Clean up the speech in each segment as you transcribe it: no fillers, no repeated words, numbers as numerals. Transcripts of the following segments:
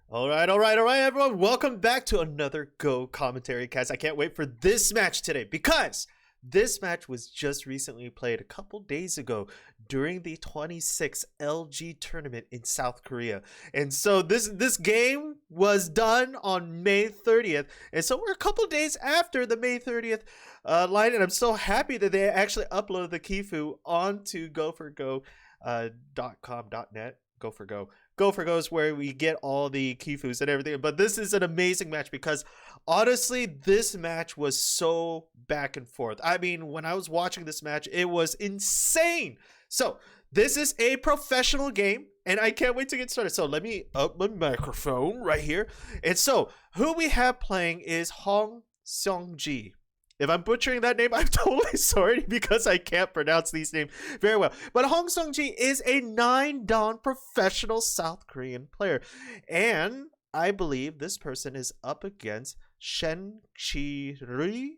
All right, everyone. Welcome back to another Go commentary cast. I can't wait for this match today because this match was just recently played a couple days ago during the 26th LG tournament in South Korea. And so this game was done on May 30th. And so we're a couple days after the May 30th line, and I'm so happy that they actually uploaded the Kifu onto go4go.com.net. Go4Go. Go4Go is where we get all the Kifus and everything. But this is an amazing match because honestly, this match was so back and forth. I mean, when I was watching this match, it was insane. So this is a professional game, and I can't wait to get started. So let me up my microphone right here. And so who we have playing is Seongji. If I'm butchering that name, I'm totally sorry because I can't pronounce these names very well. But Seongji is a 9-dan professional South Korean player. And I believe this person is up against Qirui,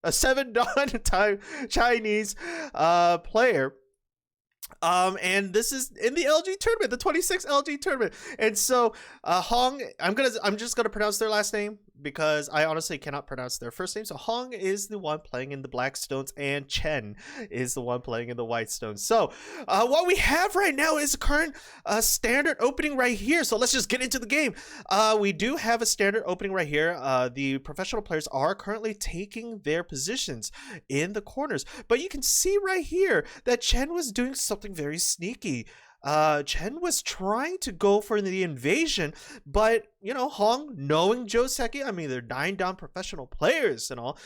a 7-dan Chinese player. And this is in the LG tournament, the 26th LG tournament. And so Hong, I'm just gonna pronounce their last name because I honestly cannot pronounce their first name. So Hong is the one playing in the black stones, and Chen is the one playing in the white stones. So what we have right now is a current standard opening right here. So let's just get into the game. We do have a standard opening right here. The professional players are currently taking their positions in the corners, but you can see right here that Chen was doing something very sneaky. Chen was trying to go for the invasion, but you know, Hong, knowing Joseki, I mean, they're 9-dan professional players and all,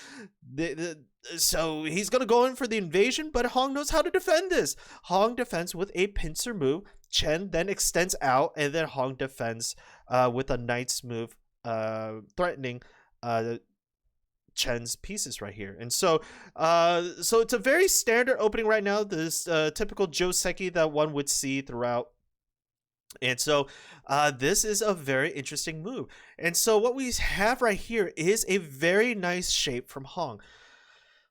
so he's gonna go in for the invasion, but Hong knows how to defend this. Hong defends with a pincer move. Chen then extends out, and then Hong defends with a knight's move, threatening Chen's pieces right here. And so so it's a very standard opening right now, this typical Joseki that one would see throughout. And so this is a very interesting move. And so what we have right here is a very nice shape from Hong.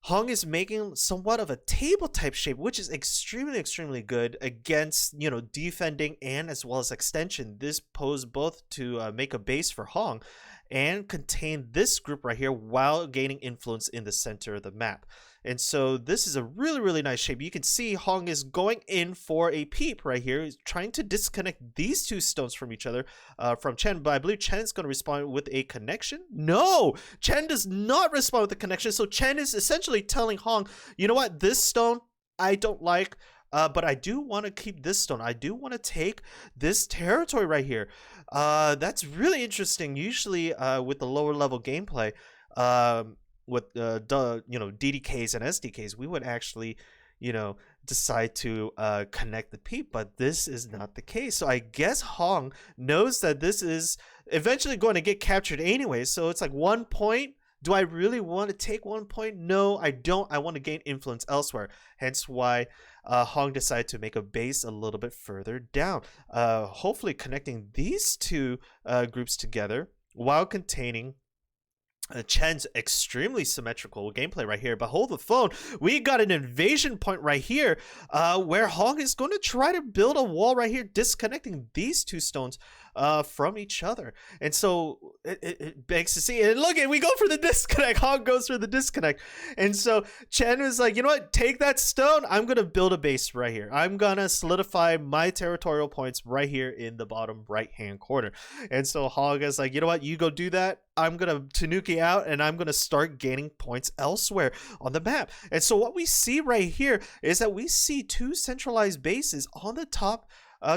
Hong is making somewhat of a table type shape, which is extremely good against, you know, defending and as well as extension. This posed both to make a base for Hong and contain this group right here while gaining influence in the center of the map. And so this is a really nice shape. You can see Hong is going in for a peep right here. He's trying to disconnect these two stones from each other from Chen, but I believe Chen is going to respond with a connection. No, Chen does not respond with a connection. So Chen is essentially telling Hong, you know what, this stone I don't like, but I do want to keep this stone. I do want to take this territory right here. That's really interesting. Usually with the lower level gameplay, with you know, DDKs and SDKs, we would actually, you know, decide to connect the peep, but this is not the case. So I guess Hong knows that this is eventually going to get captured anyway. So it's like 1 point. Do I really want to take 1 point? No, I don't. I want to gain influence elsewhere. Hence why Hong decided to make a base a little bit further down, hopefully connecting these two groups together while containing Chen's extremely symmetrical gameplay right here. But hold the phone, we got an invasion point right here where Hong is going to try to build a wall right here, disconnecting these two stones from each other. And so it begs to see, and look, we go for the disconnect. Hong goes for the disconnect. And so Chen is like, you know what, take that stone, I'm gonna build a base right here. I'm gonna solidify my territorial points right here in the bottom right hand corner. And so Hong is like, you know what, you go do that, I'm gonna Tanuki out, and I'm gonna start gaining points elsewhere on the map. And so what we see right here is that we see two centralized bases on the top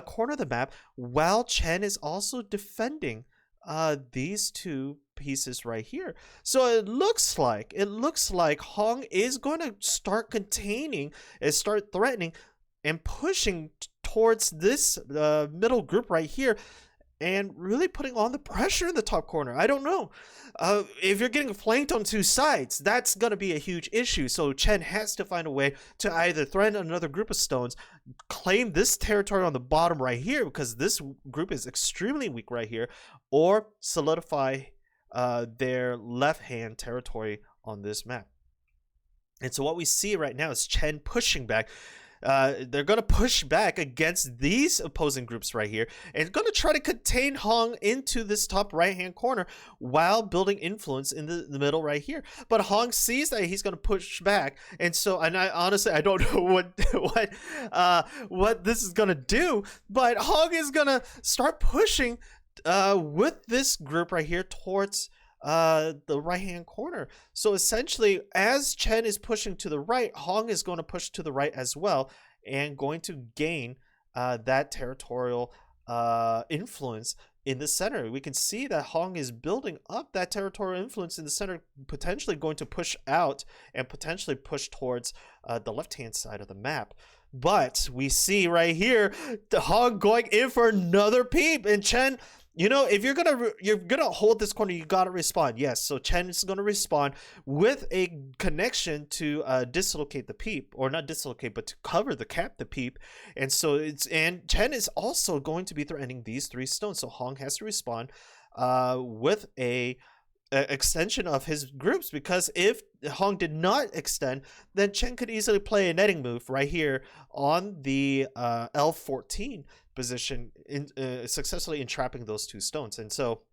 corner of the map, while Chen is also defending these two pieces right here. So it looks like Hong is going to start containing and start threatening and pushing towards this middle group right here, and really putting on the pressure in the top corner. I don't know. If you're getting flanked on two sides, that's going to be a huge issue. So Chen has to find a way to either threaten another group of stones, claim this territory on the bottom right here, because this group is extremely weak right here, or solidify their left-hand territory on this map. And so what we see right now is Chen pushing back. they're gonna push back against these opposing groups right here, and gonna try to contain Hong into this top right hand corner while building influence in the middle right here. But Hong sees that he's gonna push back, and so, and I honestly, I don't know what this is gonna do, but Hong is gonna start pushing with this group right here towards the right hand corner. So essentially, as Chen is pushing to the right, Hong is going to push to the right as well, and going to gain that territorial influence in the center. We can see that Hong is building up that territorial influence in the center, potentially going to push out and potentially push towards the left hand side of the map. But we see right here the Hong going in for another peep, and Chen, you know, if you're gonna hold this corner, you gotta respond. Yes, so Chen is gonna respond with a connection to dislocate the peep, or not dislocate, but to cover the peep. And so Chen is also going to be threatening these 3 stones. So Hong has to respond with a extension of his groups, because if Hong did not extend, then Chen could easily play a netting move right here on the L14 position, successfully entrapping those 2 stones. And so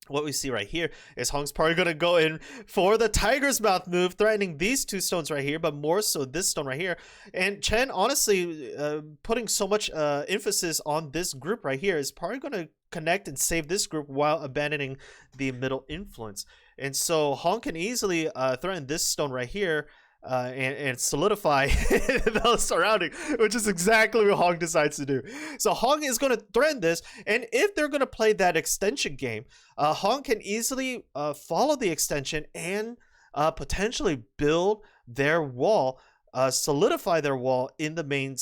what we see right here is Hong's probably going to go in for the tiger's mouth move, threatening these 2 stones right here, but more so this stone right here. And Chen, honestly, putting so much emphasis on this group right here, is probably going to connect and save this group while abandoning the middle influence. And so Hong can easily threaten this stone right here, and solidify the surrounding, which is exactly what Hong decides to do. So Hong is going to threaten this, and if they're going to play that extension game, Hong can easily follow the extension and potentially build their wall, solidify their wall in the main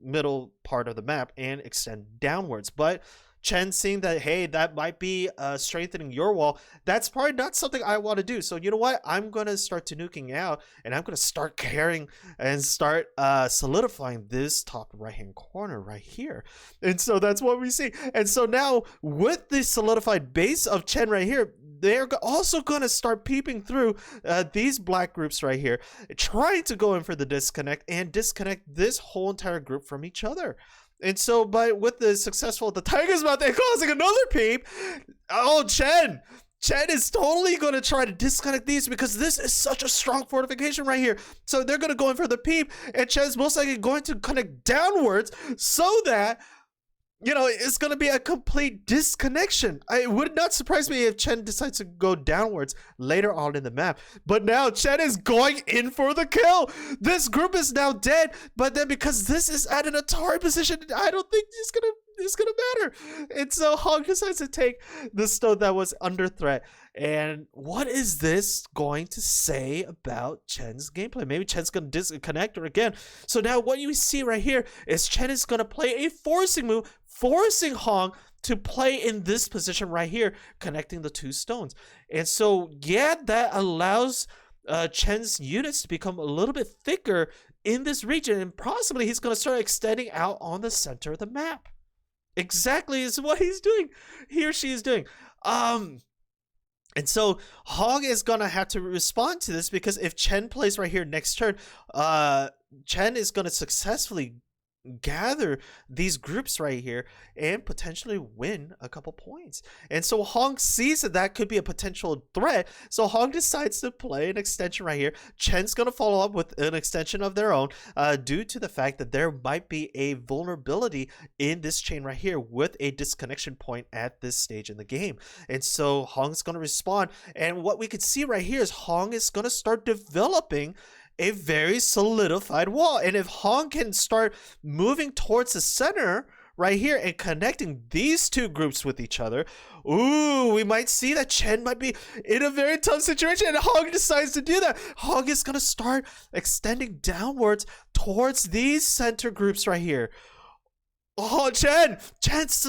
middle part of the map and extend downwards. But Chen, seeing that, hey, that might be strengthening your wall, that's probably not something I want to do. So you know what? I'm going to start tanuking out, and I'm going to start carrying and start solidifying this top right-hand corner right here. And so that's what we see. And so now, with the solidified base of Chen right here, they're also going to start peeping through these black groups right here, trying to go in for the disconnect and disconnect this whole entire group from each other. And so, with the tiger's mouth and causing another peep, oh, Chen is totally going to try to disconnect these, because this is such a strong fortification right here. So they're going to go in for the peep, and Chen's most likely going to connect downwards, so that, you know, it's going to be a complete disconnection. It would not surprise me if Chen decides to go downwards later on in the map. But now Chen is going in for the kill. This group is now dead, but then because this is at an Atari position, I don't think it's gonna matter. And so Hong decides to take the stone that was under threat. And what is this going to say about Chen's gameplay? Maybe Chen's gonna disconnect her again. So now what you see right here is Chen is gonna play a forcing move, forcing Hong to play in this position right here, connecting the 2 stones. And so, yeah, that allows Chen's units to become a little bit thicker in this region, and possibly he's going to start extending out on the center of the map. Exactly is what he's doing. He or she is doing. And so Hong is going to have to respond to this, because if Chen plays right here next turn, Chen is going to successfully gather these groups right here and potentially win a couple points. And so Hong sees that could be a potential threat, so Hong decides to play an extension right here. Chen's gonna follow up with an extension of their own, due to the fact that there might be a vulnerability in this chain right here with a disconnection point at this stage in the game. And so Hong's gonna respond, and what we can see right here is Hong is gonna start developing a very solidified wall. And if Hong can start moving towards the center right here and connecting these 2 groups with each other, ooh, we might see that Chen might be in a very tough situation, and Hong decides to do that. Hong is going to start extending downwards towards these center groups right here. Oh, Chen's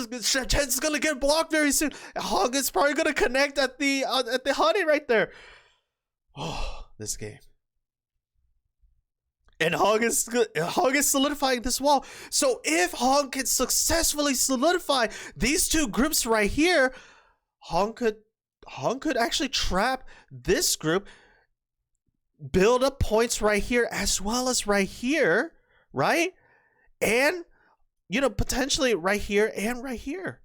going to get blocked very soon. Hong is probably going to connect at the honey right there. Oh, this game. And Hong is solidifying this wall. So if Hong can successfully solidify these 2 groups right here, Hong could actually trap this group, build up points right here as well as right here, right? And, potentially right here and right here.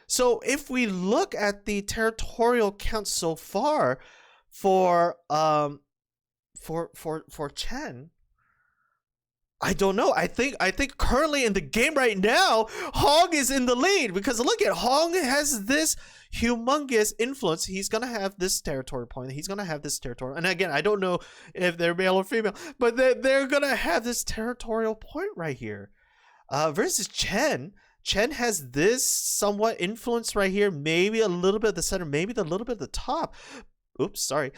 So if we look at the territorial count so far for Chen, I don't know. I think currently in the game right now, Hong is in the lead because look at Hong has this humongous influence. He's gonna have this territory point. He's gonna have this territory. And again, I don't know if they're male or female, but they're gonna have this territorial point right here. Versus Chen. Chen has this somewhat influence right here. Maybe a little bit at the center. Maybe a little bit at the top. Oops, sorry.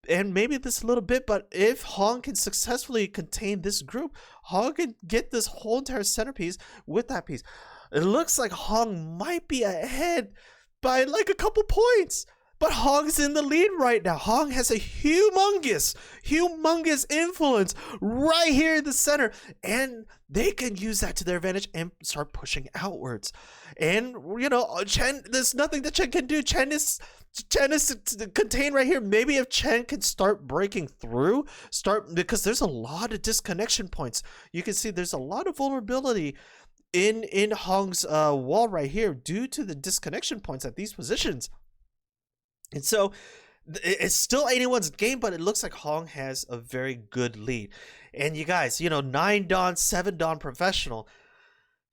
And maybe this a little bit, but if Hong can successfully contain this group, Hong can get this whole entire centerpiece with that piece. It looks like Hong might be ahead by like a couple points, but Hong's in the lead right now. Hong has a humongous influence right here in the center, and they can use that to their advantage and start pushing outwards. And, Chen, there's nothing that Chen can do. Chen is contained right here. Maybe if Chen can start breaking through, because there's a lot of disconnection points. You can see there's a lot of vulnerability in Hong's wall right here due to the disconnection points at these positions. And so it's still anyone's game, but it looks like Hong has a very good lead. And you guys, 9 Dan, 7 Dan professional,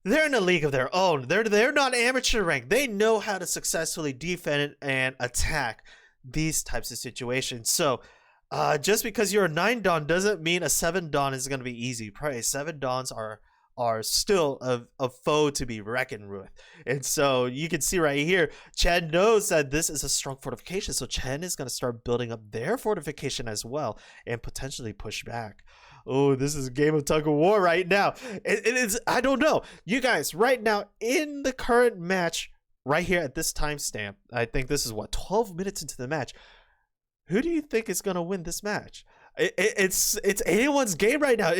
they're in a league of their own. They're not amateur ranked. They know how to successfully defend and attack these types of situations. So just because you're a 9 Dan doesn't mean a 7 Dan is going to be easy prey. 7 Dans are still a foe to be reckoned with. And so you can see right here, Chen knows that this is a strong fortification. So Chen is going to start building up their fortification as well and potentially push back. Oh, this is a game of tug of war right now. It is, I don't know. You guys, right now in the current match, right here at this timestamp, I think this is 12 minutes into the match. Who do you think is going to win this match? It's anyone's game right now.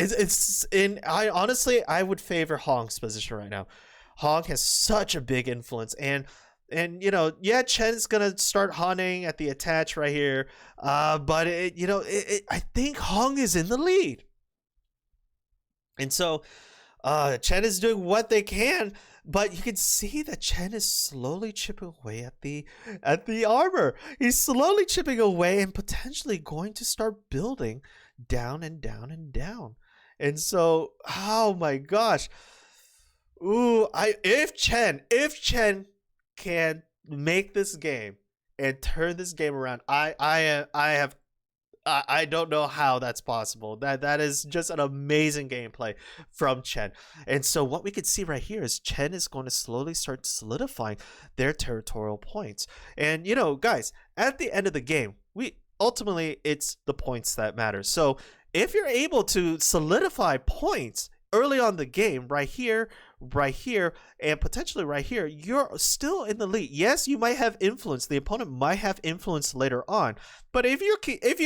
I would favor Hong's position right now. Hong has such a big influence, and Chen's gonna start hunting at the attach right here, but I think Hong is in the lead, and so Chen is doing what they can. But you can see that Chen is slowly chipping away at the armor. He's slowly chipping away and potentially going to start building down and down and down. And so, oh my gosh. Ooh, if Chen can make this game and turn this game around, I don't know how that's possible. That is just an amazing gameplay from Chen. And so what we can see right here is Chen is going to slowly start solidifying their territorial points. And guys, at the end of the game, ultimately it's the points that matter. So if you're able to solidify points early on the game, right here, and potentially right here, you're still in the lead. Yes, you might have influence. The opponent might have influence later on. But if you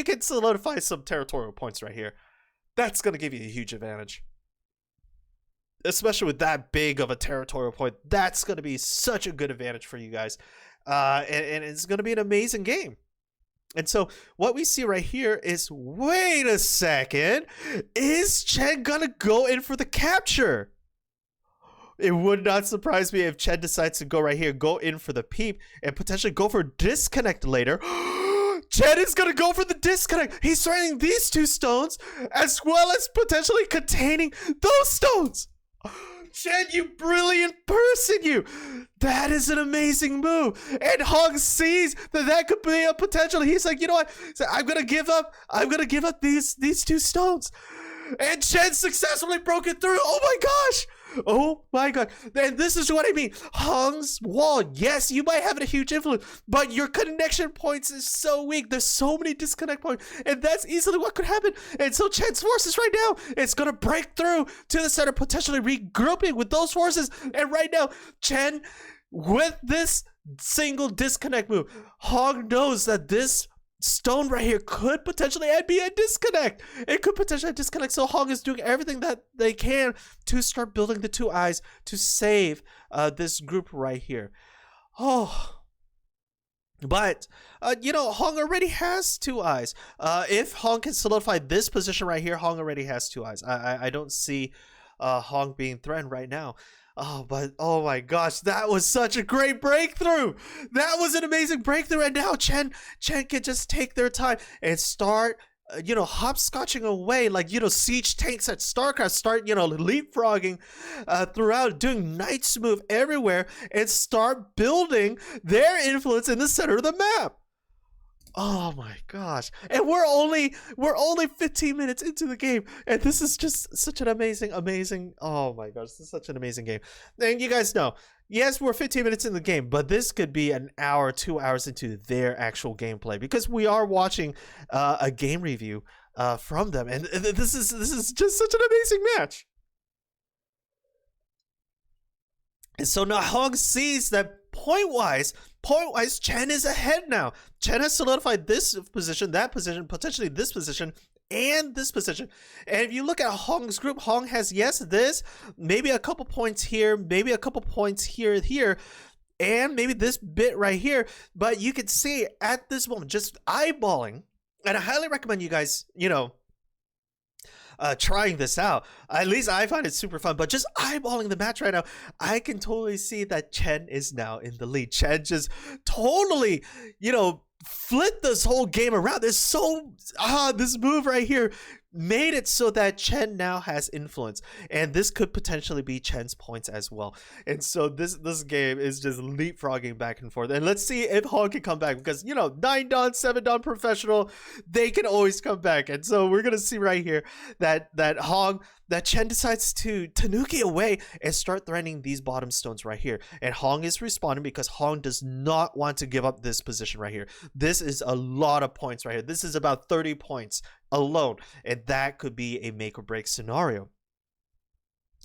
can solidify some territorial points right here, that's going to give you a huge advantage. Especially with that big of a territorial point, that's going to be such a good advantage for you guys. And it's going to be an amazing game. And so what we see right here is, wait a second, is Chen going to go in for the capture? It would not surprise me if Chen decides to go right here, go in for the peep, and potentially go for disconnect later. Chen is going to go for the disconnect. He's threatening these 2 stones, as well as potentially containing those stones. Chen, you brilliant person, you. That is an amazing move. And Hong sees that could be a potential. He's like, you know what? I'm going to give up. I'm going to give up these 2 stones. And Chen successfully broke it through. Oh my gosh. Oh my god. And this is what I mean. Hong's wall, yes, you might have a huge influence, but your connection points is so weak. There's so many disconnect points, and that's easily what could happen. And so Chen's forces right now, it's gonna break through to the center, potentially regrouping with those forces. And right now, Chen, with this single disconnect move, Hong knows that this stone right here could potentially be a disconnect. It could potentially disconnect. So Hong is doing everything that they can to start building the 2 eyes to save this group right here. Oh, But, Hong already has 2 eyes. If Hong can solidify this position right here, Hong already has 2 eyes. I don't see Hong being threatened right now. Oh my gosh, that was such a great breakthrough. That was an amazing breakthrough. And now Chen can just take their time and start hopscotching away, like, siege tanks at StarCraft start, leapfrogging throughout, doing Knight's move everywhere, and start building their influence in the center of the map. Oh my gosh. And we're only 15 minutes into the game, and this is just such an amazing, oh my gosh, this is such an amazing game. And you guys know, yes, we're 15 minutes in the game, but this could be an hour, 2 hours into their actual gameplay, because we are watching a game review from them, and this is just such an amazing match. And so now Hong sees that point-wise, Chen is ahead now. Chen has solidified this position, that position, potentially this position, and this position. And if you look at Hong's group, Hong has, yes, this, maybe a couple points here, maybe a couple points here, and maybe this bit right here. But you can see at this moment, just eyeballing, and I highly recommend you guys, trying this out. At least I find it super fun, but just eyeballing the match right now, I can totally see that Chen is now in the lead. Chen just totally, flipped this whole game around. This move right here made it so that Chen now has influence, and this could potentially be Chen's points as well. And so this game is just leapfrogging back and forth, and let's see if Hong can come back, because 9 Dan 7 Dan professional, they can always come back. And so we're gonna see right here that Chen decides to tanuki away and start threatening these bottom stones right here, and Hong is responding because Hong does not want to give up this position right here. This is a lot of points right here. This is about 30 points alone, and that could be a make or break scenario.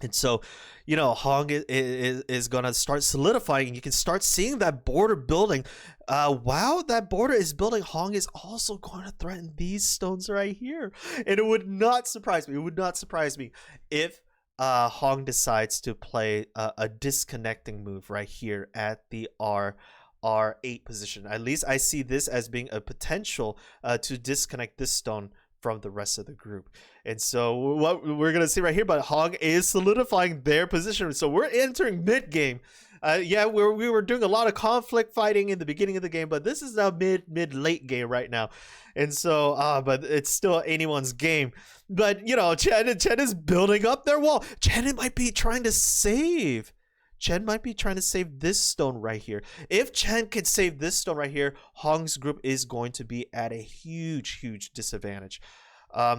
And so, Hong is gonna start solidifying. You can start seeing that border building. While that border is building, Hong is also going to threaten these stones right here. And it would not surprise me. It would not surprise me if Hong decides to play a disconnecting move right here at the R8 position. At least I see this as being a potential to disconnect this stone from the rest of the group. And so what we're gonna see right here, but Hong is solidifying their position. So we're entering mid game. We were doing a lot of conflict fighting in the beginning of the game, but this is now mid late game right now. And so but it's still anyone's game. But Chen is building up their wall. Chen might be trying to save this stone right here. If Chen can save this stone right here, Hong's group is going to be at a huge disadvantage,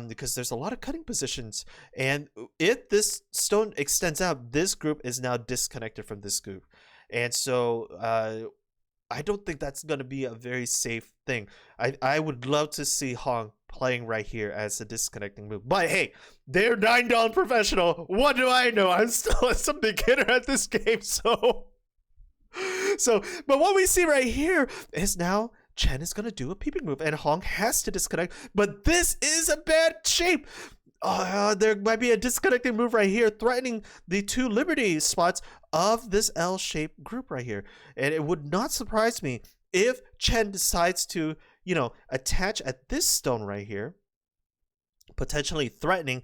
because there's a lot of cutting positions. And if this stone extends out, this group is now disconnected from this group. And so I don't think that's going to be a very safe thing. I would love to see Hong playing right here as a disconnecting move. But hey, they're 9 Dan professional. What do I know? I'm still some beginner at this game. So but what we see right here is now Chen is going to do a peeping move, and Hong has to disconnect. But this is a bad shape. There might be a disconnecting move right here, threatening the 2 Liberty spots of this L-shaped group right here. And it would not surprise me if Chen decides to, attach at this stone right here, potentially threatening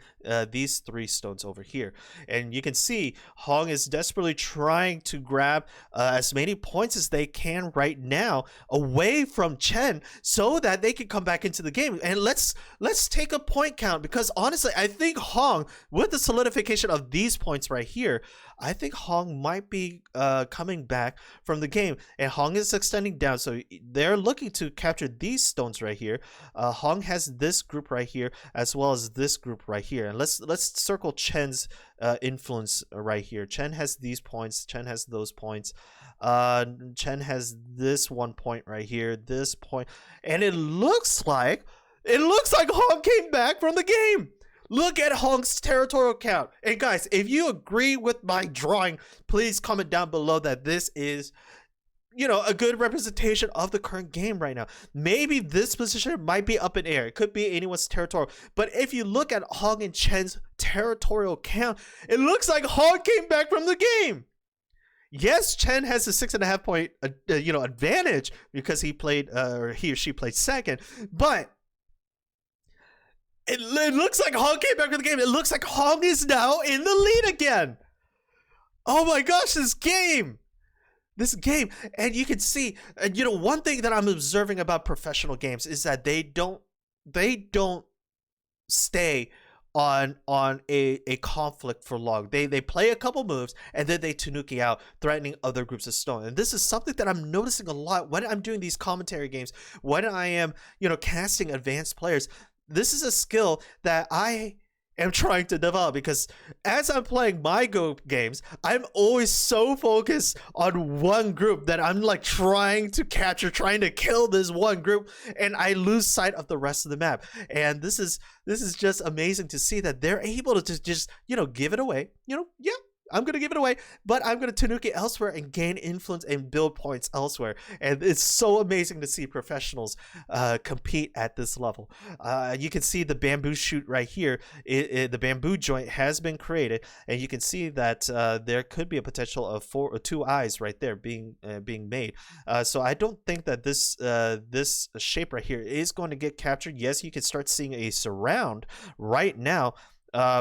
these 3 stones over here. And you can see Hong is desperately trying to grab as many points as they can right now away from Chen, so that they can come back into the game. And let's take a point count, because honestly, I think Hong, with the solidification of these points right here, I think Hong might be coming back from the game. And Hong is extending down, so they're looking to capture these stones right here. Hong has this group right here, as well as this group right here. And let's circle Chen's influence right here. Chen has these points. Chen has those points. Chen has this 1 point right here, this point, and it looks like Hong came back from the game. Look at Hong's territorial count. And guys, if you agree with my drawing, please comment down below that this is, a good representation of the current game right now. Maybe this position might be up in air. It could be anyone's territorial. But if you look at Hong and Chen's territorial count, it looks like Hong came back from the game. Yes, Chen has a 6.5 point, advantage because he played, or he or she played second. But it looks like Hong came back to the game. It looks like Hong is now in the lead again. Oh my gosh, this game. And you can see, one thing that I'm observing about professional games is that they don't stay on a conflict for long. They play a couple moves and then they tanuki out, threatening other groups of stone. And this is something that I'm noticing a lot when I'm doing these commentary games, when I am, casting advanced players. This is a skill that I am trying to develop, because as I'm playing my Go games, I'm always so focused on one group that I'm like trying to capture, trying to kill this one group, and I lose sight of the rest of the map. And this is just amazing to see that they're able to just give it away. Yeah, I'm going to give it away, but I'm going to tanuki elsewhere and gain influence and build points elsewhere. And it's so amazing to see professionals compete at this level. You can see the bamboo shoot right here. The bamboo joint has been created, and you can see that there could be a potential of 4 or 2 eyes right there being made. So I don't think that this shape right here is going to get captured. Yes, you can start seeing a surround right now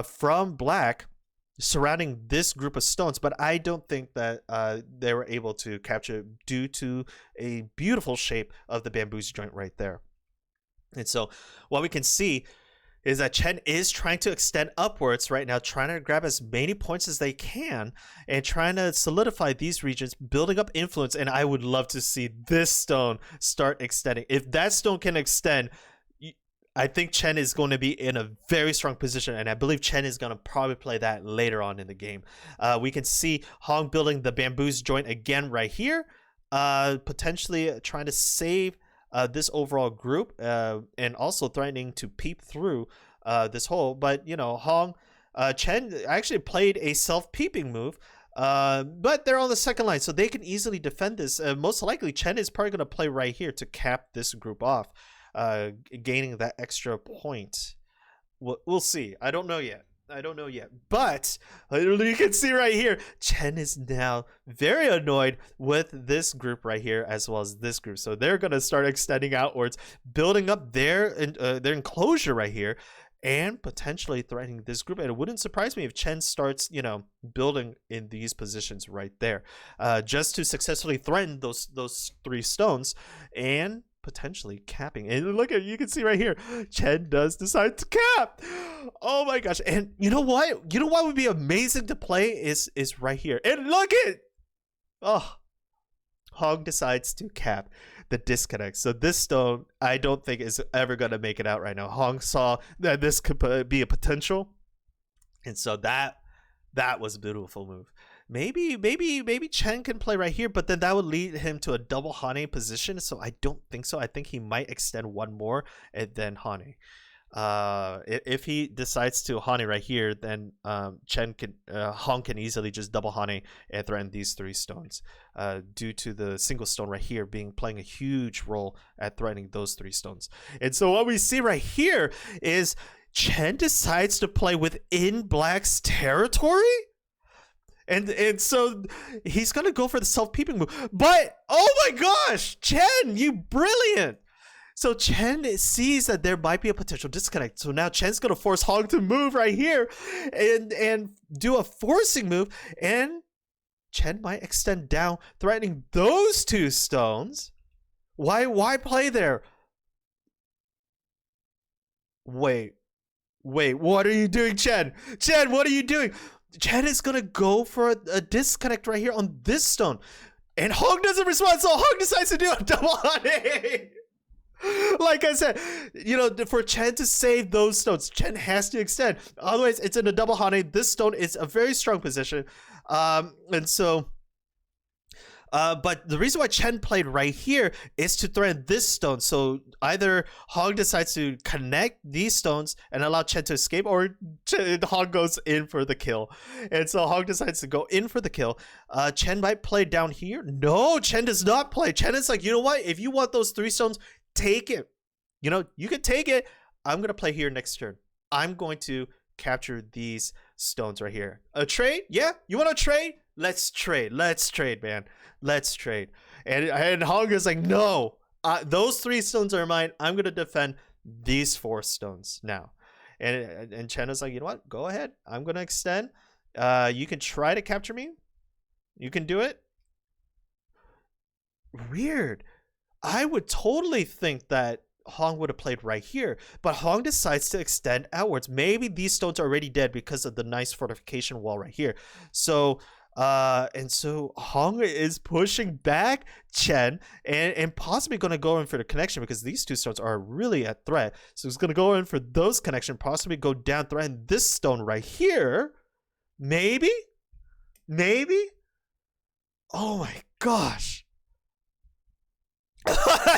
from black, surrounding this group of stones, but I don't think that they were able to capture due to a beautiful shape of the bamboo's joint right there. And so what we can see is that Chen is trying to extend upwards right now, trying to grab as many points as they can and trying to solidify these regions, building up influence. And I would love to see this stone start extending. If that stone can extend, I think Chen is going to be in a very strong position, and I believe Chen is going to probably play that later on in the game. We can see Hong building the bamboo's joint again right here, potentially trying to save this overall group, and also threatening to peep through this hole. But, Chen actually played a self-peeping move, but they're on the second line, so they can easily defend this. Most likely, Chen is probably going to play right here to cap this group off, gaining that extra point. We'll see. I don't know yet. But you can see right here, Chen is now very annoyed with this group right here as well as this group. So they're going to start extending outwards, building up their enclosure right here, and potentially threatening this group. And it wouldn't surprise me if Chen starts, building in these positions right there, just to successfully threaten those 3 stones and potentially capping. And look at, you can see right here, Chen does decide to cap. Oh my gosh. And you know what would be amazing to play is right here. And look at, Hong decides to cap the disconnect. So this stone, I don't think is ever going to make it out right now. Hong saw that this could be a potential, and so that was a beautiful move. Maybe Chen can play right here, but then that would lead him to a double Hane position. So I don't think so. I think he might extend one more and then Hane. If he decides to Hane right here, then Hong can easily just double Hane and threaten these 3 stones, due to the single stone right here playing a huge role at threatening those 3 stones. And so what we see right here is Chen decides to play within black's territory. And so he's going to go for the self-peeping move. But, oh my gosh, Chen, you brilliant. So Chen sees that there might be a potential disconnect. So now Chen's going to force Hong to move right here and do a forcing move. And Chen might extend down, threatening those 2 stones. Why play there? Wait, what are you doing, Chen? Chen, what are you doing? Chen is going to go for a disconnect right here on this stone. And Hong doesn't respond, so Hong decides to do a double Hane. Like I said, for Chen to save those stones, Chen has to extend. Otherwise, it's in a double Hane. This stone is a very strong position. And so... but the reason why Chen played right here is to threaten this stone. So either Hong decides to connect these stones and allow Chen to escape, or Hong goes in for the kill. And so Hong decides to go in for the kill. Chen might play down here. No, Chen does not play. Chen is like, you know what? If you want those 3 stones, take it. You can take it. I'm going to play here next turn. I'm going to capture these stones right here. A trade? Yeah? You want a trade? let's trade, man, let's trade. And Hong is like, no, those 3 stones are mine. I'm gonna defend these 4 stones now. And Chen is like, you know what? Go ahead. I'm gonna extend. You can try to capture me. You can do it. Weird. I would totally think that Hong would have played right here, but Hong decides to extend outwards. Maybe these stones are already dead because of the nice fortification wall right here. So and so Hong is pushing back Chen and possibly going to go in for the connection because these 2 stones are really a threat. So he's going to go in for those connection, possibly go down, threaten this stone right here. Maybe. Oh my gosh.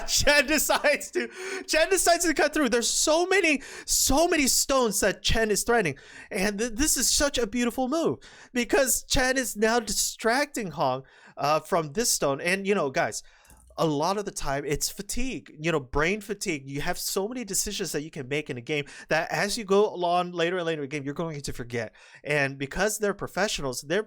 Chen decides to cut through. There's so many stones that Chen is threatening, and this is such a beautiful move because Chen is now distracting Hong from this stone. And you know, guys, a lot of the time it's fatigue, you know, brain fatigue. You have so many decisions that you can make in a game that as you go along later and later in the game, you're going to forget. And because they're professionals, they've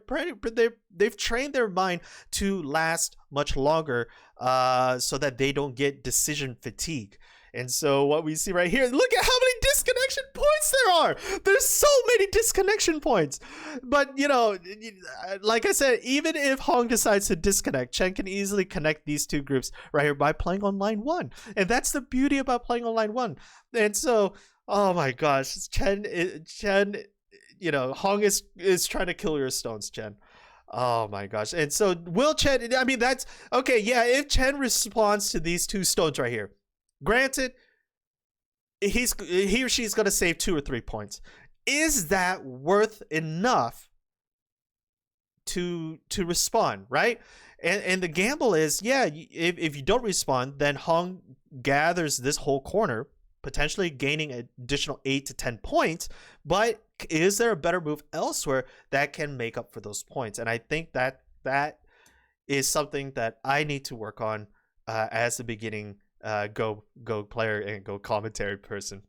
trained their mind to last much longer so that they don't get decision fatigue. And so what we see right here, look at how many disconnection points there are. There's so many disconnection points. But, you know, like I said, even if Hong decides to disconnect, Chen can easily connect these 2 groups right here by playing on line 1. And that's the beauty about playing on line 1. And so, oh my gosh, Chen, you know, Hong is trying to kill your stones, Chen. Oh my gosh. And so will Chen, I mean, that's, okay, yeah, if Chen responds to these 2 stones right here, granted, he or she's going to save 2 or 3 points. Is that worth enough to respond, right? And the gamble is, yeah, if you don't respond, then Hong gathers this whole corner, potentially gaining an additional 8 to 10 points. But is there a better move elsewhere that can make up for those points? And I think that is something that I need to work on as the beginning Go player and Go commentary person.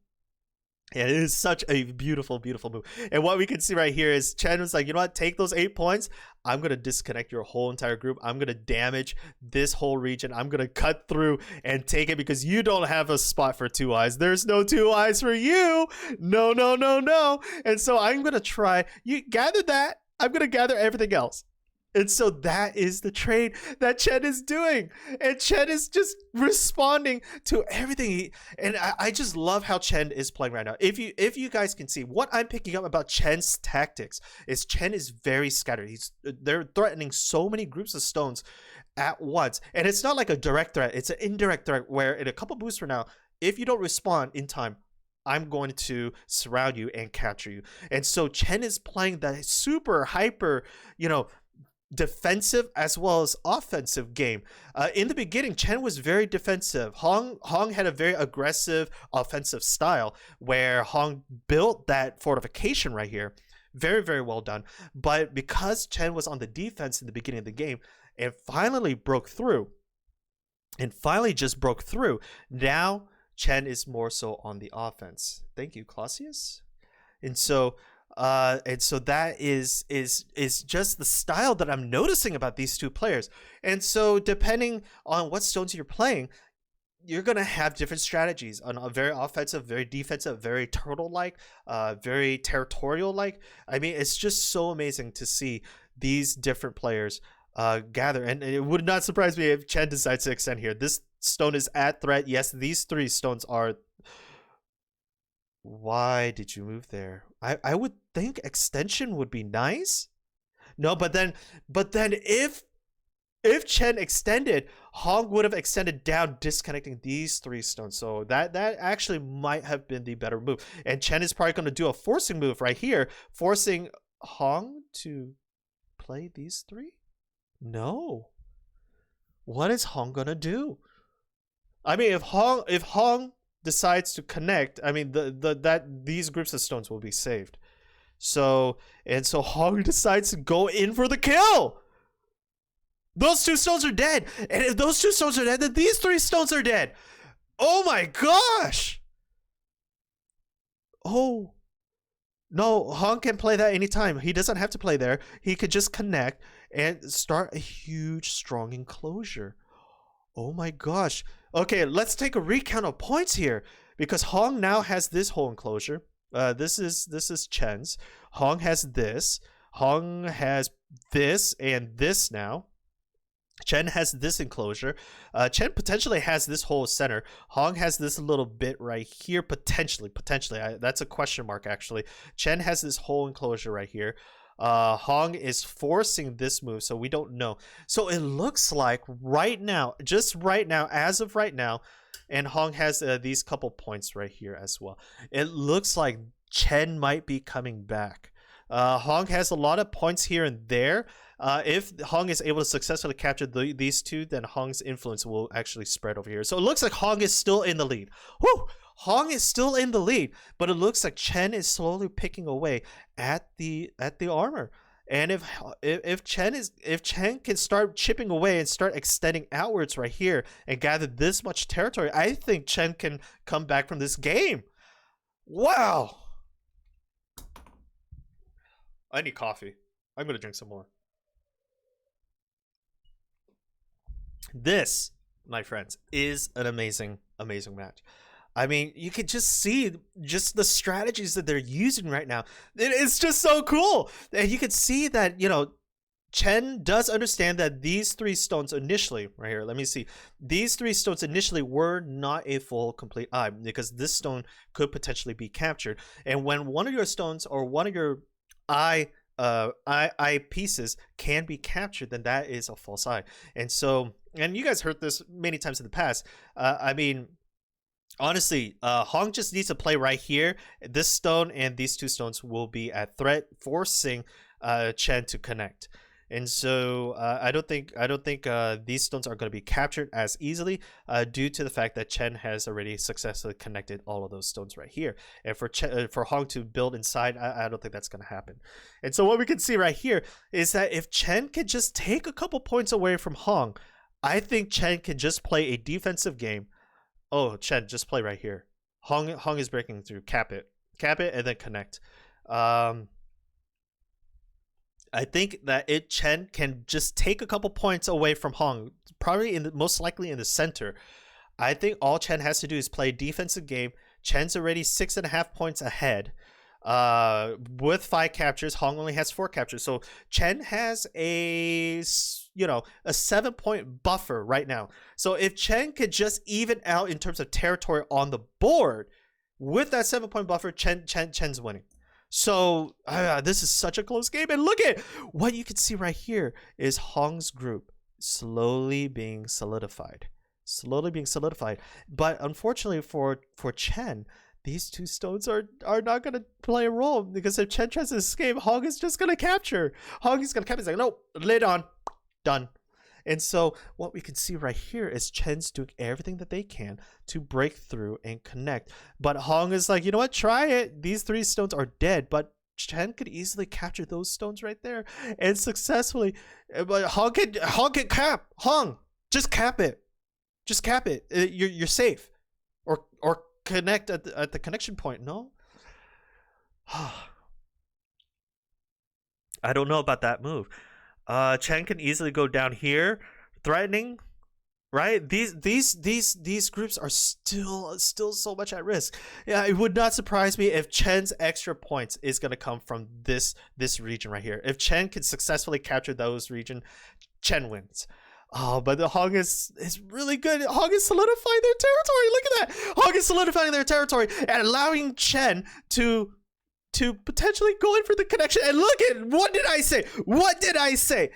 And it is such a beautiful move. And what we can see right here is Chen was like, you know what, take those 8 points. I'm gonna disconnect your whole entire group. I'm gonna damage this whole region. I'm gonna cut through and take it because you don't have a spot for 2 eyes. There's no 2 eyes for you. No. And so I'm gonna try. You gather that. I'm gonna gather everything else. And so that is the trade that Chen is doing. And Chen is just responding to everything. And I just love how Chen is playing right now. If you guys can see, what I'm picking up about Chen's tactics is Chen is very scattered. They're threatening so many groups of stones at once. And it's not like a direct threat. It's an indirect threat where in a couple boosts from now, if you don't respond in time, I'm going to surround you and capture you. And so Chen is playing that super hyper, you know, defensive as well as offensive game. In the beginning, Chen was very defensive. Hong had a very aggressive offensive style where Hong built that fortification right here. Very, very well done. But because Chen was on the defense in the beginning of the game and finally broke through, now Chen is more so on the offense. Thank you, Clausius. And so that is just the style that I'm noticing about these 2 players. And so depending on what stones you're playing, you're gonna have different strategies on a very offensive, very defensive, very turtle-like, very territorial-like. I mean, it's just so amazing to see these different players gather. And it would not surprise me if Chen decides to extend here. This stone is at threat. Yes, these 3 stones are. Why did you move there? I would think extension would be nice. No, but then if Chen extended, Hong would have extended down, disconnecting these 3 stones. So that actually might have been the better move. And Chen is probably going to do a forcing move right here, forcing Hong to play these 3. No. What is Hong gonna do? I mean, if Hong decides to connect, I mean, these groups of stones will be saved. So Hong decides to go in for the kill. Those 2 stones are dead. And if those 2 stones are dead, then these 3 stones are dead. Oh my gosh. Oh. No, Hong can play that anytime. He doesn't have to play there. He could just connect and start a huge, strong enclosure. Oh my gosh. Okay, let's take a recount of points here, because Hong now has this whole enclosure. This is Chen's. Hong has this. Hong has this and this now. Chen has this enclosure. Chen potentially has this whole center. Hong has this little bit right here, potentially. That's a question mark, actually. Chen has this whole enclosure right here. Hong is forcing this move, so we don't know. So it looks like right now, just right now, as of right now, and Hong has these couple points right here as well. It looks like Chen might be coming back. Hong has a lot of points here and there. If Hong is able to successfully capture these two, then Hong's influence will actually spread over here. So it looks like Hong is still in the lead. Woo! Hong is still in the lead, but it looks like Chen is slowly picking away at the armor. And if Chen can start chipping away and start extending outwards right here and gather this much territory, I think Chen can come back from this game. Wow! I need coffee. I'm gonna drink some more. This, my friends, is an amazing match. I mean, you can just see just the strategies that they're using right now. It's just so cool. And you can see that, you know, Chen does understand that these three stones initially, right here, let me see. These three stones initially were not a full complete eye, because this stone could potentially be captured. And when one of your stones or one of your eye pieces can be captured, then that is a false eye. And so, and you guys heard this many times in the past. I mean, honestly, Hong just needs to play right here. This stone and these two stones will be at threat, forcing Chen to connect. And so I don't think these stones are going to be captured as easily due to the fact that Chen has already successfully connected all of those stones right here. And for Hong to build inside, I don't think that's going to happen. And so what we can see right here is that if Chen can just take a couple points away from Hong, I think Chen can just play a defensive game. Oh, Chen, just play right here. Hong is breaking through. Cap it, and then connect. I think that Chen can just take a couple points away from Hong, probably most likely in the center. I think all Chen has to do is play a defensive game. Chen's already 6.5 points ahead. With 5 captures, Hong only has 4 captures. So Chen has a 7-point buffer right now. So if Chen could just even out in terms of territory on the board with that 7-point buffer, Chen's winning. So this is such a close game, and look at what you can see right here is Hong's group slowly being solidified. But unfortunately for Chen, these two stones are not going to play a role, because if Chen tries to escape, Hong is just going to capture. Hong is going to capture. He's like, no, lid on, done. And so what we can see right here is Chen's doing everything that they can to break through and connect. But Hong is like, you know what? Try it. These 3 stones are dead, but Chen could easily capture those stones right there and successfully. But Hong can cap. Hong, just cap it. Just cap it. You're safe. Or connect at the connection point. No. I don't know about that move. Chen can easily go down here, threatening, right? These groups are still so much at risk. Yeah, it would not surprise me if Chen's extra points is going to come from this region right here. If Chen can successfully capture those region, Chen wins. Oh, but the Hong is really good. Hong is solidifying their territory. Look at that. Hong is solidifying their territory and allowing Chen to potentially go in for the connection. And look at, what did I say?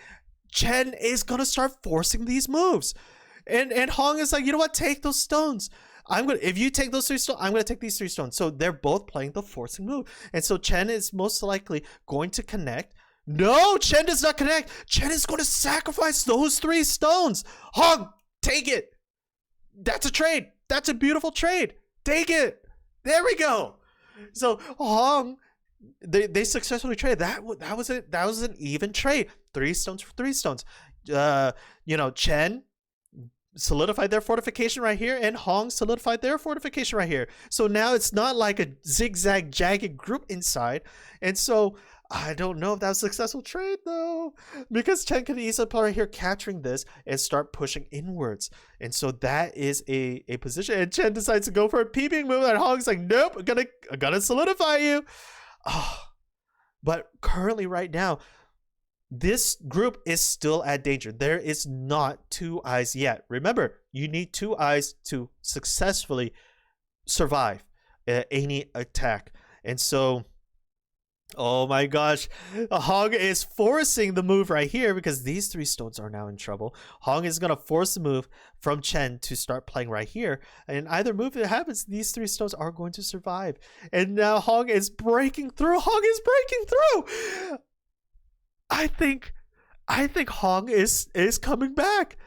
Chen is gonna start forcing these moves, and Hong is like, you know what, take those stones. If you take those 3 stones, I'm gonna take these 3 stones. So they're both playing the forcing move, and so Chen is most likely going to connect. No, Chen does not connect. Chen is going to sacrifice those 3 stones. Hong, take it. That's a trade. That's a beautiful trade. Take it. There we go. So Hong, they successfully traded. That was it. That was an even trade. 3 stones for 3 stones. Chen solidified their fortification right here, and Hong solidified their fortification right here. So now it's not like a zigzag jagged group inside. And so I don't know if that was a successful trade though, because Chen could easily play right here, capturing this and start pushing inwards. And so that is a position. And Chen decides to go for a peeping move, and Hong's like, nope, I'm gonna solidify you. Oh, but currently right now, this group is still at danger. There is not 2 eyes yet. Remember, you need 2 eyes to successfully survive any attack. And so, oh my gosh, Hong is forcing the move right here because these 3 stones are now in trouble. Hong is going to force the move from Chen to start playing right here. And either move that happens, these 3 stones are going to survive. And now Hong is breaking through. Hong is breaking through. I think Hong is coming back.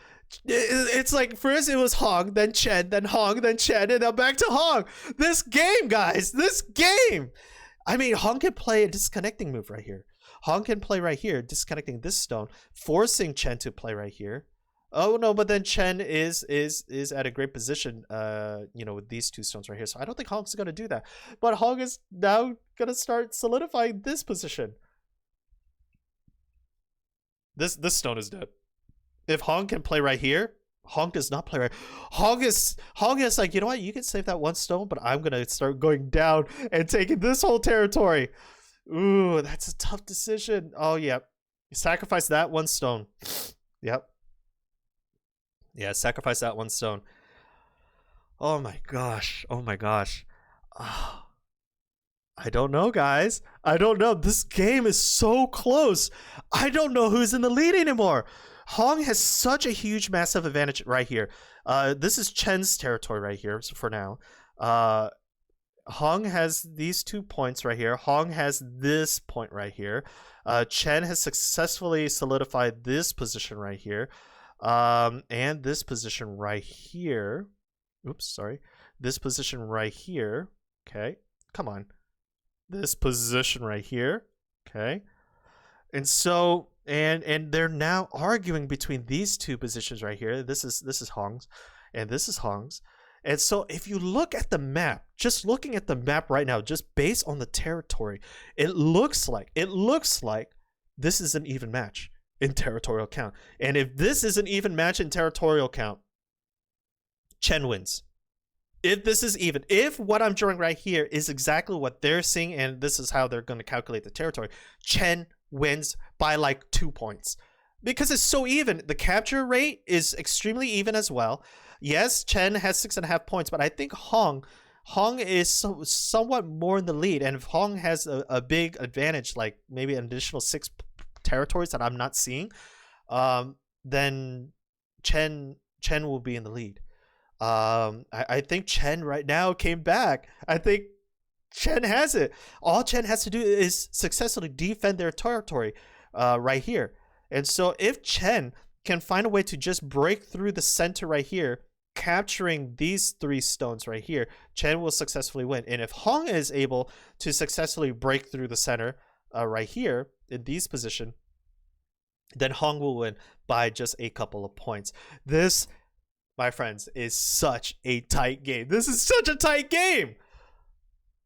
It's like first it was Hong, then Chen, then Hong, then Chen, and now back to Hong. This game, guys, this game. I mean, Hong can play a disconnecting move right here. Hong can play right here, disconnecting this stone, forcing Chen to play right here. Oh no, but then Chen is at a great position, you know, with these 2 stones right here. So I don't think Hong's gonna do that. But Hong is now gonna start solidifying this position. This stone is dead. If Hong can play right here, Hong does not play right. Hong is like, you know what? You can save that 1 stone, but I'm gonna start going down and taking this whole territory. Ooh, that's a tough decision. Oh yeah, sacrifice that 1 stone. Yep. Yeah, sacrifice that 1 stone. Oh my gosh. Oh my gosh. Oh. I don't know, guys. I don't know. This game is so close. I don't know who's in the lead anymore. Hong has such a huge, massive advantage right here. This is Chen's territory right here for now. Hong has these 2 points right here. Hong has this point right here. Chen has successfully solidified this position right here. And this position right here. Oops, sorry. This position right here. Okay, come on. This position right here. Okay. And so and they're now arguing between these 2 positions right here. This is Hong's and this is Hong's. And so if you look at the map, just looking at the map right now, just based on the territory, it looks like this is an even match in territorial count. And if this is an even match in territorial count, Chen wins. If this is even, if what I'm drawing right here is exactly what they're seeing, and this is how they're going to calculate the territory, Chen wins by like 2 points. Because it's so even. The capture rate is extremely even as well. Yes, Chen has 6.5 points, but I think Hong is somewhat more in the lead. And if Hong has a big advantage, like maybe an additional 6 territories that I'm not seeing, then Chen will be in the lead. I think Chen right now came back. I think Chen has it. All Chen has to do is successfully defend their territory right here. And so if Chen can find a way to just break through the center right here, capturing these 3 stones right here, Chen will successfully win. And if Hong is able to successfully break through the center right here in these position, then Hong will win by just a couple of points. This, my friends, is such a tight game. This is such a tight game.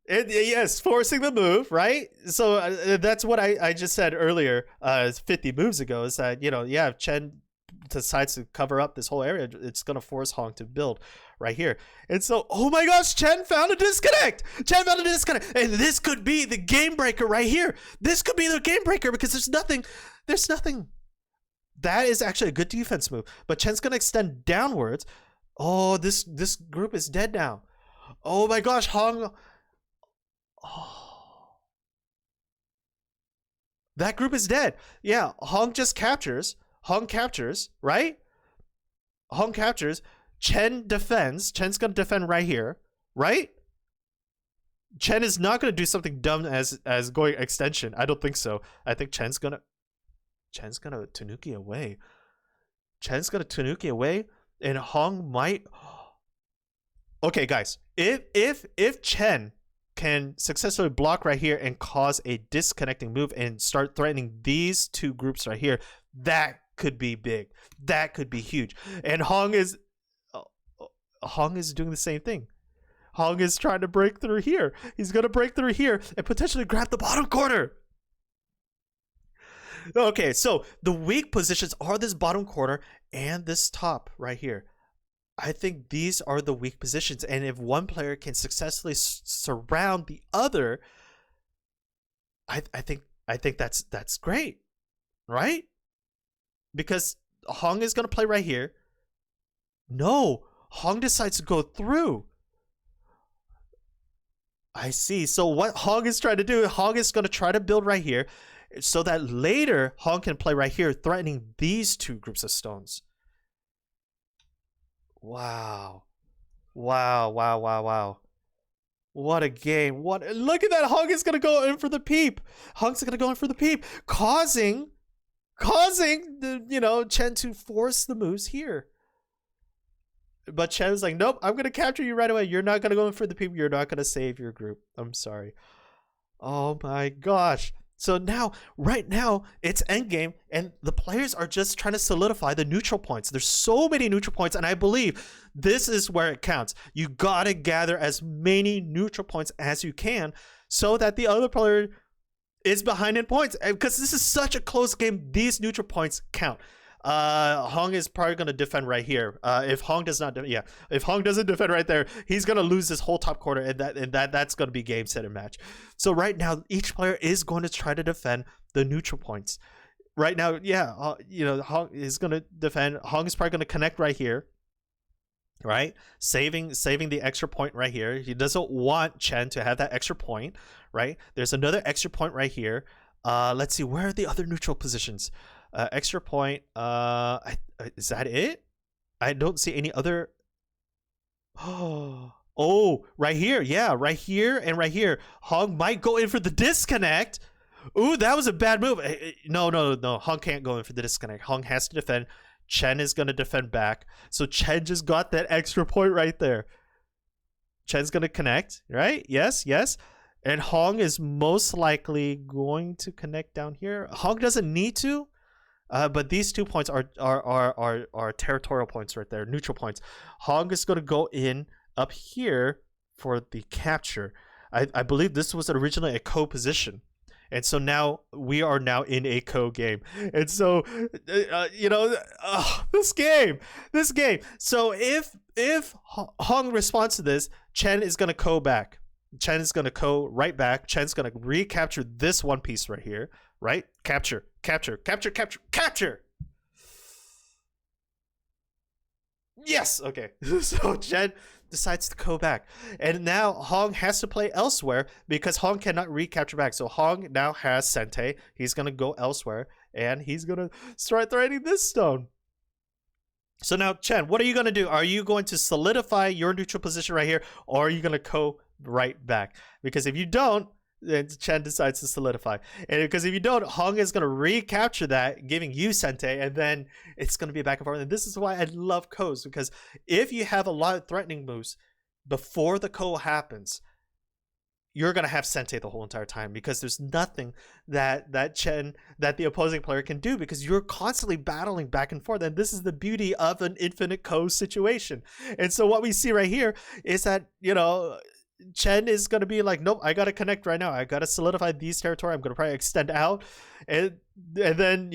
And yes, forcing the move, right? So that's what I just said earlier, 50 moves ago, is that, you know, yeah, if Chen decides to cover up this whole area, it's going to force Hong to build right here. And so, oh my gosh, Chen found a disconnect. Chen found a disconnect. And this could be the game breaker right here. This could be the game breaker because there's nothing. That is actually a good defense move. But Chen's going to extend downwards. Oh, this group is dead now. Oh my gosh, Hong. Oh. That group is dead. Yeah, Hong just captures. Hong captures, right? Hong captures. Chen defends. Chen's going to defend right here, right? Chen is not going to do something dumb as going extension. I don't think so. I think Chen's going to Tanuki away. Chen's going to Tanuki away, and Hong might. Okay, guys. If Chen can successfully block right here and cause a disconnecting move and start threatening these 2 groups right here, that could be big. That could be huge. And Hong is doing the same thing. Hong is trying to break through here. He's going to break through here and potentially grab the bottom corner. Okay, so the weak positions are this bottom corner and this top right here. I think these are the weak positions, and if one player can successfully surround the other, I think that's great, right? Because Hong is gonna play right here. No, Hong decides to go through. I see. So what Hong is trying to do, Hong is going to try to build right here so that later Hong can play right here, threatening these two groups of stones. Wow. Wow, wow, wow, wow. What a game. Look at that. Hong is going to go in for the peep. Hong's going to go in for the peep, causing the, Chen to force the moves here. But Chen is like, nope, I'm going to capture you right away. You're not going to go in for the people. You're not going to save your group. I'm sorry. Oh my gosh. So right now, it's endgame, and the players are just trying to solidify the neutral points. There's so many neutral points, and I believe this is where it counts. You got to gather as many neutral points as you can so that the other player is behind in points. Because this is such a close game, these neutral points count. Hong is probably going to defend right here. If Hong does not, if Hong doesn't defend right there, he's going to lose this whole top corner, and that's going to be game, set, and match. So right now, each player is going to try to defend the neutral points. Right now, Hong is going to defend. Hong is probably going to connect right here, right? Saving the extra point right here. He doesn't want Chen to have that extra point, right? There's another extra point right here. Let's see, where are the other neutral positions? Extra point. Is that it? I don't see any other. Oh, right here. Yeah, right here and right here. Hong might go in for the disconnect. Ooh, that was a bad move. No. Hong can't go in for the disconnect. Hong has to defend. Chen is going to defend back. So Chen just got that extra point right there. Chen's going to connect, right? Yes. And Hong is most likely going to connect down here. Hong doesn't need to. But these 2 points are territorial points right there, neutral points. Hong is going to go in up here for the capture. I believe this was originally a co-position. And so now we are now in a co-game. And so, this game. So if Hong responds to this, Chen is going to co back. Chen is going to co right back. Chen's going to recapture this one piece right here. Right? Capture. Yes. Okay. So Chen decides to go back, and now Hong has to play elsewhere because Hong cannot recapture back. So Hong now has Sente. He's gonna go elsewhere, and he's gonna start threatening this stone. So now, Chen, what are you gonna do? Are you going to solidify your neutral position right here, or are you gonna go right back? Because if you don't, then Chen decides to solidify. And because if you don't, Hong is going to recapture that, giving you Sente, and then it's going to be a back and forth. And this is why I love Ko's, because if you have a lot of threatening moves before the Ko happens, you're going to have Sente the whole entire time, because there's nothing that the opposing player can do, because you're constantly battling back and forth. And this is the beauty of an infinite Ko situation. And so what we see right here is that, Chen is going to be like, nope, I got to connect right now. I got to solidify these territory. I'm going to probably extend out. And then,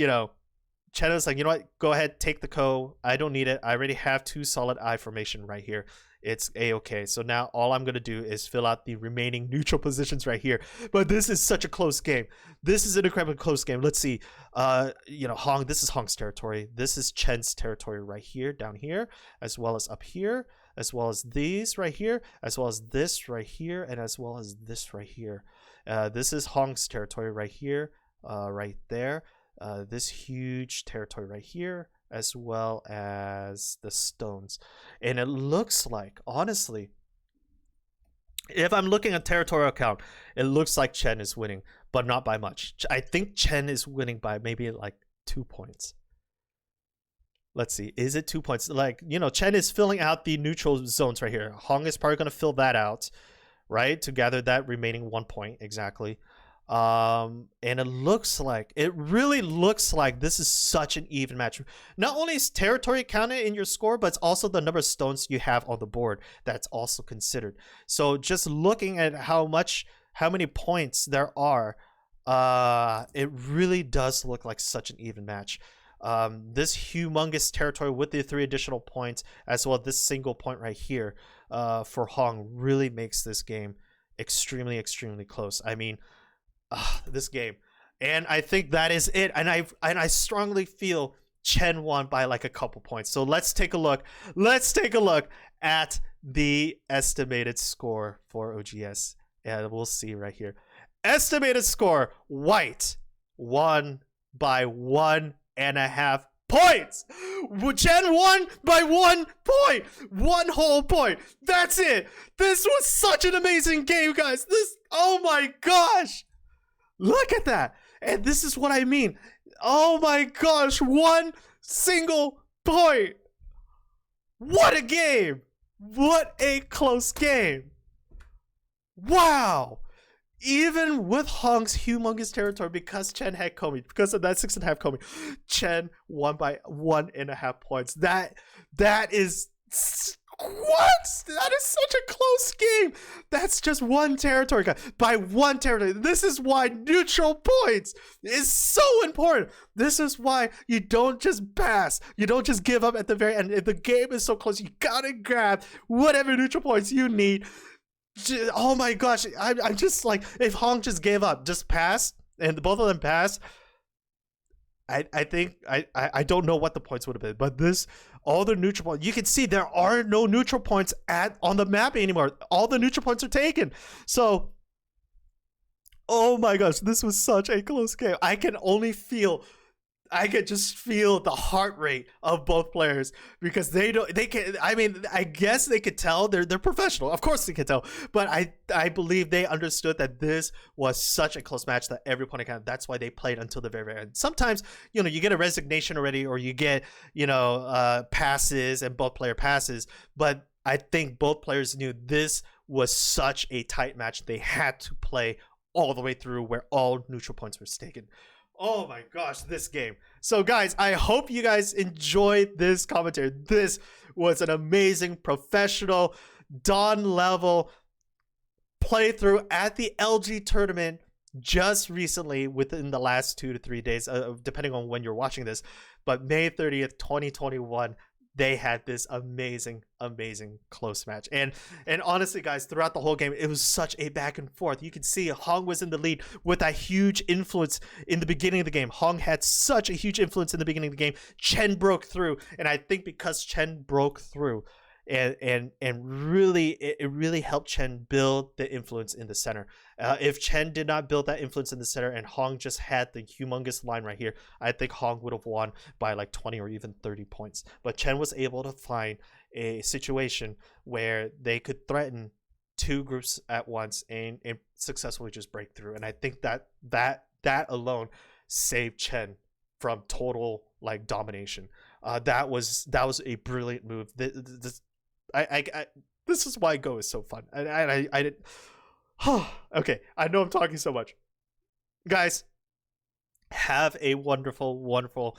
Chen is like, you know what? Go ahead, take the Ko. I don't need it. I already have 2 solid I formation right here. It's A-okay. So now all I'm going to do is fill out the remaining neutral positions right here. But this is such a close game. This is an incredibly close game. Let's see. Hong, this is Hong's territory. This is Chen's territory right here, down here, as well as up here, as well as these right here, as well as this right here, and as well as this right here. This is Hong's territory right here, right there. This huge territory right here, as well as the stones. And it looks like, honestly, if I'm looking at territorial count, it looks like Chen is winning, but not by much. I think Chen is winning by maybe like 2 points. Let's see. Is it 2 points? Like, Chen is filling out the neutral zones right here. Hong is probably going to fill that out, right? To gather that remaining 1 point exactly. And it really looks like this is such an even match. Not only is territory counted in your score, but it's also the number of stones you have on the board that's also considered. So just looking at how many points there are, it really does look like such an even match. This humongous territory with the 3 additional points, as well as this single point right here, for Hong, really makes this game extremely, extremely close. I mean, this game, and I think that is it. And I strongly feel Chen won by like a couple points. So let's take a look. Let's take a look at the estimated score for OGS, and we'll see right here. Estimated score: White won by 1.5 points. Chen won by 1 point. 1 whole point. That's it. This was such an amazing game, guys. Oh my gosh. Look at that. And this is what I mean. Oh my gosh. 1 single point. What a game. What a close game. Wow. Even with Hong's humongous territory, because Chen had Komi, because of that 6.5 Komi, Chen won by 1.5 points. That is what? That is such a close game. That's just 1 territory, guys. By 1 territory. This is why neutral points is so important. This is why you don't just pass. You don't just give up at the very end. If the game is so close, you gotta grab whatever neutral points you need. Oh my gosh, I'm just like, if Hong just gave up, just pass, and both of them pass, I think I don't know what the points would have been, but all the neutral points, you can see there are no neutral points on the map anymore. All the neutral points are taken. So, oh my gosh, this was such a close game. I could just feel the heart rate of both players, because I guess they could tell they're professional. Of course they could tell, but I believe they understood that this was such a close match that every point counted. That's why they played until the very, very end. Sometimes, you get a resignation already, or you get, passes, and both player passes. But I think both players knew this was such a tight match. They had to play all the way through where all neutral points were taken. Oh my gosh, this game. So guys, I hope you guys enjoyed this commentary. This was an amazing, professional, Dawn level playthrough at the LG tournament just recently, within the last 2 to 3 days, depending on when you're watching this. But May 30th, 2021, they had this amazing, amazing close match. And honestly, guys, throughout the whole game, it was such a back and forth. You can see Hong was in the lead with a huge influence in the beginning of the game. Hong had such a huge influence in the beginning of the game. Chen broke through. And I think because Chen broke through, and really, it really helped Chen build the influence in the center. If Chen did not build that influence in the center and Hong just had the humongous line right here, I think Hong would have won by like 20 or even 30 points. But Chen was able to find a situation where they could threaten 2 groups at once and successfully just break through. And I think that alone saved Chen from total like domination. That was a brilliant move. This is why Go is so fun. I didn't. Okay, I know I'm talking so much, guys. Have a wonderful, wonderful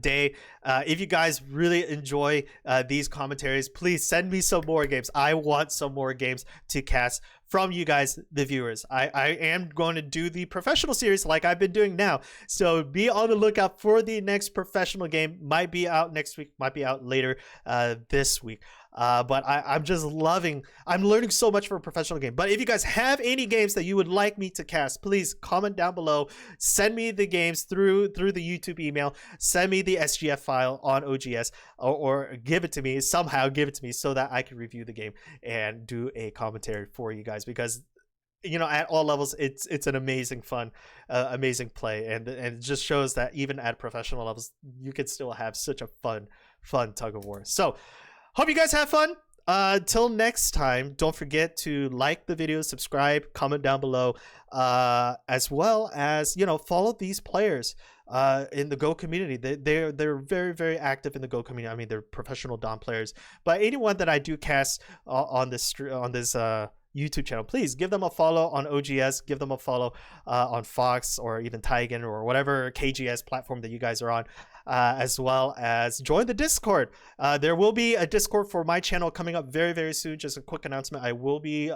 day. If you guys really enjoy these commentaries, please send me some more games. I want some more games to cast from you guys, the viewers. I am going to do the professional series like I've been doing now. So be on the lookout for the next professional game. Might be out next week, might be out later this week. But I'm just I'm learning so much for a professional game. But if you guys have any games that you would like me to cast, please comment down below. Send me the games through the YouTube email. Send me the SGF file on OGS, or give it to me, somehow give it to me, so that I can review the game and do a commentary for you guys. Because at all levels, it's an amazing fun, amazing play, and it just shows that even at professional levels, you can still have such a fun tug of war. So hope you guys have fun. Till next time, don't forget to like the video, subscribe, comment down below, as well as follow these players in the Go community. They're very, very active in the Go community. I mean, they're professional Dom players. But anyone that I do cast on this YouTube channel, please give them a follow on OGS, give them a follow on Fox, or even Taigen, or whatever KGS platform that you guys are on, as well as join the Discord. There will be a Discord for my channel coming up very, very soon. Just a quick announcement: I will be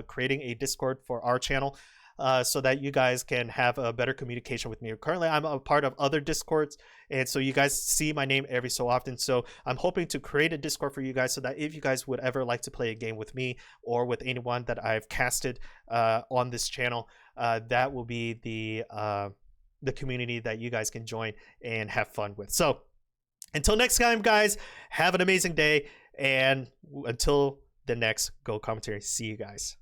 creating a Discord for our channel. so that you guys can have a better communication with me. Currently, I'm a part of other Discords, and so you guys see my name every so often. So I'm hoping to create a Discord for you guys so that if you guys would ever like to play a game with me or with anyone that I've casted on this channel, that will be the community that you guys can join and have fun with. So until next time, guys, have an amazing day, and until the next Go commentary, see you guys.